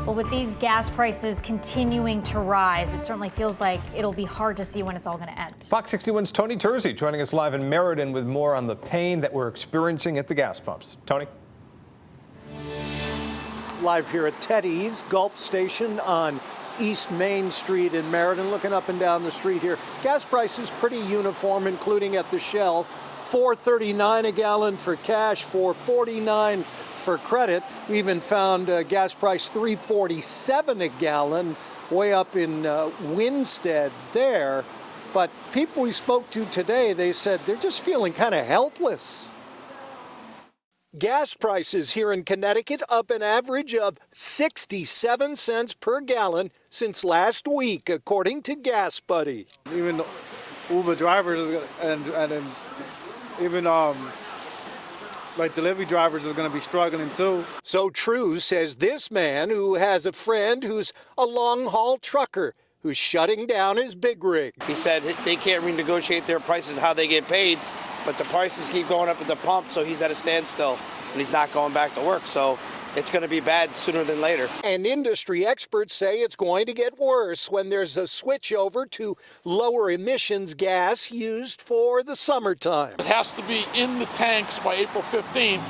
Well, with these gas prices continuing to rise, it certainly feels like it'll be hard to see when it's all going to end. Fox 61's Tony Terzi joining us live in Meriden with more on the pain that we're experiencing at the gas pumps. Tony? Live here at Teddy's Gulf Station on East Main Street in Meriden, looking up and down the street here. Gas prices pretty uniform, including at the Shell. $4.39 a gallon for cash, $4.49 for credit. We even found gas price $3.47 a gallon, way up in Winstead there. But people we spoke to today, they said they're just feeling kind of helpless. Gas prices here in Connecticut up an average of 67 cents per gallon since last week, according to Gas Buddy. Even Uber drivers and even like delivery drivers is going to be struggling too. So true, says this man who has a friend who's a long-haul trucker who's shutting down his big rig. He said they can't renegotiate their prices how they get paid, but the prices keep going up at the pump, so he's at a standstill and he's not going back to work. So it's going to be bad sooner than later. And industry experts say it's going to get worse when there's a switch over to lower emissions gas used for the summertime. It has to be in the tanks by April 15th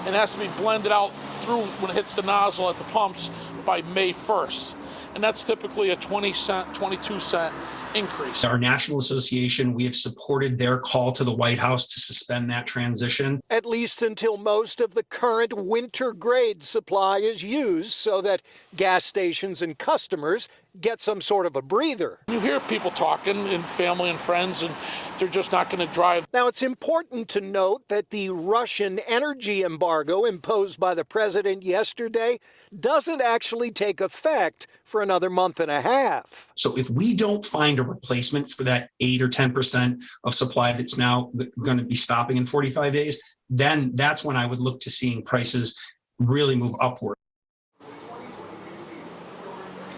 and has to be blended out through when it hits the nozzle at the pumps by May 1st. And that's typically a 20 cent, 22 cent increase. Our national association, we have supported their call to the White House to suspend that transition. At least until most of the current winter grade supply is used so that gas stations and customers get some sort of a breather. You hear people talking in family and friends, and they're just not going to drive. Now, it's important to note that the Russian energy embargo imposed by the president yesterday doesn't actually take effect for another month and a half. So if we don't find a replacement for that 8 or 10% of supply that's now going to be stopping in 45 days, then that's when I would look to seeing prices really move upward.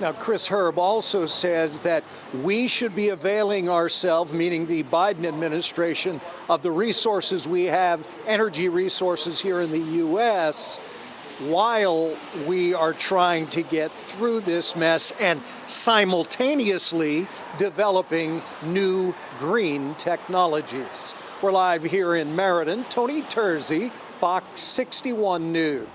Now, Chris Herb also says that we should be availing ourselves, meaning the Biden administration, of the resources we have, energy resources here in the U.S., while we are trying to get through this mess and simultaneously developing new green technologies. We're live here in Meriden. Tony Terzi, Fox 61 News.